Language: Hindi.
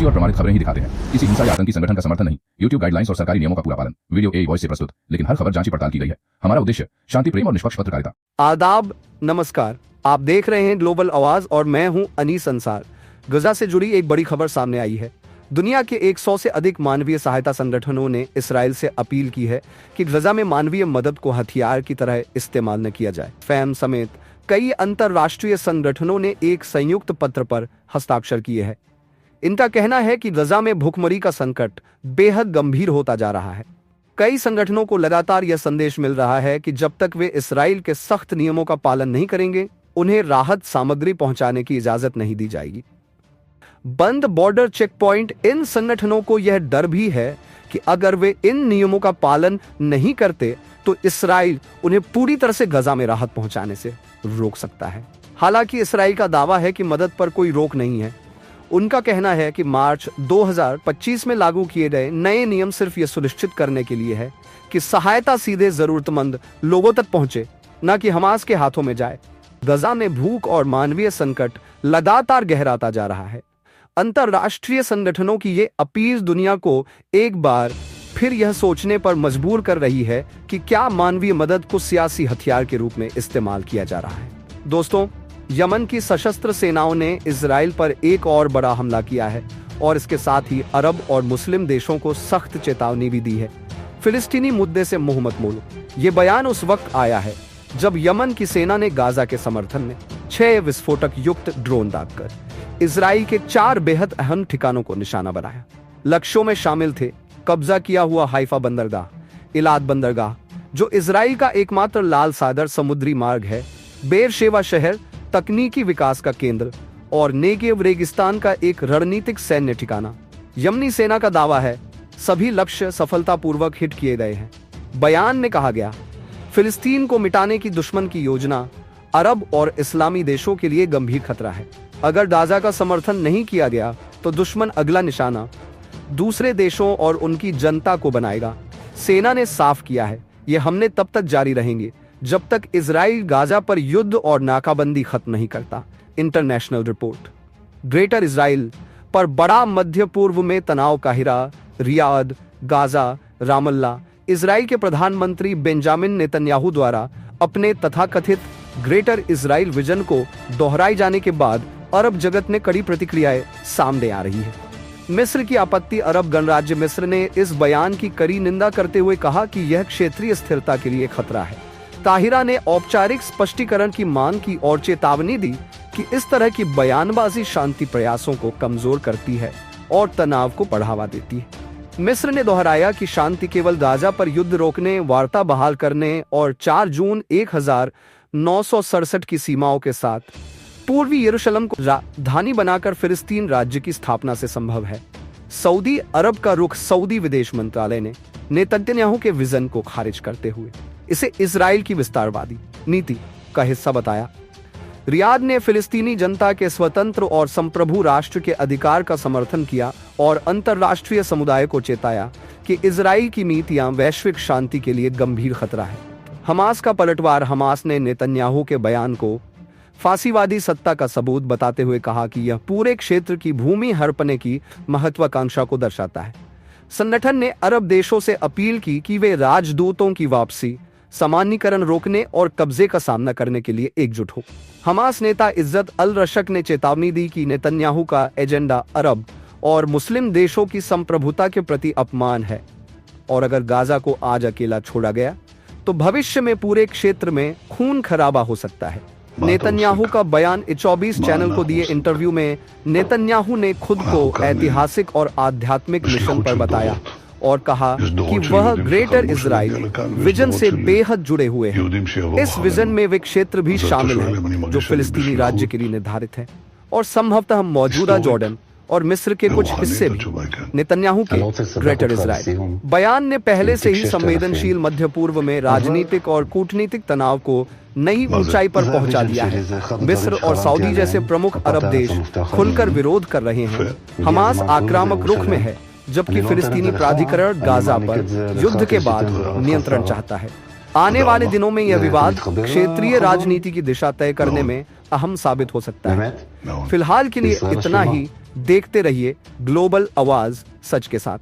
सच्ची और प्रमाणित खबरें ही दिखाते हैं, किसी हिंसा या आतंकी संगठन का समर्थन नहीं। YouTube गाइडलाइंस और सरकारी नियमों का पूरा पालन। वीडियो AI वॉइस से प्रस्तुत, लेकिन हर खबर जांची पड़ताल की गई है। हमारा उद्देश्य शांति, प्रेम और निष्पक्ष पत्रकारिता। आदाब, नमस्कार। आप देख रहे हैं ग्लोबल आवाज और मैं हूं अनीस अंसार। गजा से जुड़ी एक बड़ी खबर सामने आई है। दुनिया के 100 से अधिक मानवीय सहायता संगठनों ने इसराइल से अपील की है कि गजा में मानवीय मदद को हथियार की तरह इस्तेमाल न किया जाए। फैम समेत कई अंतर्राष्ट्रीय संगठनों ने एक संयुक्त पत्र पर हस्ताक्षर किए हैं। इनका कहना है कि गजा में भूखमरी का संकट बेहद गंभीर होता जा रहा है। कई संगठनों को लगातार यह संदेश मिल रहा है कि जब तक वे इसराइल के सख्त नियमों का पालन नहीं करेंगे, उन्हें राहत सामग्री पहुंचाने की इजाजत नहीं दी जाएगी। बंद बॉर्डर चेक पॉइंट, इन संगठनों को यह डर भी है कि अगर वे इन नियमों का पालन नहीं करते तो इसराइल उन्हें पूरी तरह से गजा में राहत पहुंचाने से रोक सकता है। हालांकि इसराइल का दावा है कि मदद पर कोई रोक नहीं है। उनका कहना है कि मार्च 2025 में लागू किए गए नए नियम सिर्फ ये सुनिश्चित करने के लिए है कि सहायता सीधे जरूरतमंद लोगों तक पहुंचे, न कि हमास के हाथों में जाए। गजा में भूख और मानवीय संकट लगातार गहराता जा रहा है। अंतर्राष्ट्रीय संगठनों की ये अपील दुनिया को एक बार फिर यह सोचने पर मजबूर कर रही है कि क्या मानवीय मदद को सियासी हथियार के रूप में इस्तेमाल किया जा रहा है। दोस्तों, यमन की सशस्त्र सेनाओं ने इजराइल पर एक और बड़ा हमला किया है और इसके साथ ही अरब और मुस्लिम देशों को सख्त चेतावनी भी दी है। फिलिस्तीनी मुद्दे से मुंह मत मोलो। ये बयान उस वक्त आया है जब यमन की सेना ने गाजा के समर्थन में 6 विस्फोटक युक्त ड्रोन दागकर इजराइल के 4 बेहद अहम ठिकानों को निशाना बनाया। लक्ष्यों में शामिल थे कब्जा किया हुआ हाइफा बंदरगाह, इलाद बंदरगाह जो इजराइल का एकमात्र लाल सागर समुद्री मार्ग है, बेरशेवा शहर तकनीकी विकास का केंद्र और नेगेव रेगिस्तान का एक रणनीतिक सैन्य ठिकाना। यमनी सेना का दावा है सभी लक्ष्य सफलतापूर्वक हिट किए गए हैं। बयान में कहा गया, फिलिस्तीन को मिटाने की दुश्मन की योजना अरब और इस्लामी देशों के लिए गंभीर खतरा है। अगर गाजा का समर्थन नहीं किया गया तो दुश्मन अगला निशाना दूसरे देशों और उनकी जनता को बनाएगा। सेना ने साफ किया है, ये हमले तब तक जारी रहेंगे जब तक इजराइल गाजा पर युद्ध और नाकाबंदी खत्म नहीं करता। International report. ग्रेटर इजराइल पर बड़ा मध्य पूर्व में तनाव। Cairo, Riyadh, Gaza, Ramallah. Israel के प्रधानमंत्री बेंजामिन नेतन्याहू द्वारा अपने तथाकथित ग्रेटर इजराइल विजन को दोहराए जाने के बाद अरब जगत में कड़ी प्रतिक्रियाएं सामने आ रही है। मिस्र की आपत्ति। अरब गणराज्य मिस्र ने इस बयान की कड़ी निंदा करते हुए कहा कि यह क्षेत्रीय स्थिरता के लिए खतरा है। काहिरा ने औपचारिक स्पष्टीकरण की मांग की और चेतावनी दी कि इस तरह की बयानबाजी शांति प्रयासों को कमजोर करती है और तनाव को बढ़ावा देती है। मिस्र ने दोहराया कि शांति केवल गाजा पर युद्ध रोकने, वार्ता बहाल करने और 4 जून 1967 की सीमाओं के साथ पूर्वी यरूशलेम को राजधानी बनाकर फिलिस्तीन राज्य की स्थापना से संभव है। सऊदी अरब का रुख। सऊदी विदेश मंत्रालय ने नेतन्याहू के विजन को खारिज करते हुए इसे इजराइल की विस्तारवादी नीति का हिस्सा बताया। रियाद ने फिलिस्तीनी जनता के स्वतंत्र और संप्रभु राष्ट्र के अधिकार का समर्थन किया और अंतर्राष्ट्रीय समुदाय को चेताया कि इजराइल की नीतियां वैश्विक शांति के लिए गंभीर खतरा है। हमास का पलटवार। हमास ने नेतन्याहू के बयान को फांसीवादी सत्ता का सबूत बताते हुए कहा कि यह पूरे क्षेत्र की भूमि हड़पने की महत्वाकांक्षा को दर्शाता है। संगठन ने अरब देशों से अपील की कि वे राजदूतों की वापसी, सामान्यीकरण रोकने और कब्जे का सामना करने के लिए एकजुट हो। हमास नेता इज्जत अल रशक ने चेतावनी दी कि नेतन्याहू का एजेंडा अरब और मुस्लिम देशों की संप्रभुता के प्रति अपमान है और अगर गाजा को आज अकेला छोड़ा गया तो भविष्य में पूरे क्षेत्र में खून खराबा हो सकता है। नेतन्याहू का बयान। 24 चैनल को दिए इंटरव्यू में नेतन्याहू ने खुद को ऐतिहासिक और आध्यात्मिक मिशन पर बताया और कहा कि वह ग्रेटर इजराइल विजन से बेहद जुड़े हुए हैं। इस विजन में वे क्षेत्र भी शामिल हैं जो फिलिस्तीनी राज्य के लिए निर्धारित है और संभवतः मौजूदा जॉर्डन और मिस्र के कुछ हिस्से भी नेतन्याहू के ग्रेटर इजराइल। बयान ने पहले से ही संवेदनशील मध्य पूर्व में राजनीतिक और कूटनीतिक तनाव को नई ऊंचाई पर पहुंचा दिया है। मिस्र और सऊदी जैसे प्रमुख अरब देश खुलकर विरोध कर रहे हैं। हमास आक्रामक रुख में है जबकि फिलिस्तीनी प्राधिकरण गाजा पर युद्ध के बाद नियंत्रण चाहता है। आने वाले दिनों में यह विवाद क्षेत्रीय राजनीति की दिशा तय करने में अहम साबित हो सकता है। फिलहाल के लिए इतना ही। देखते रहिए ग्लोबल आवाज, सच के साथ।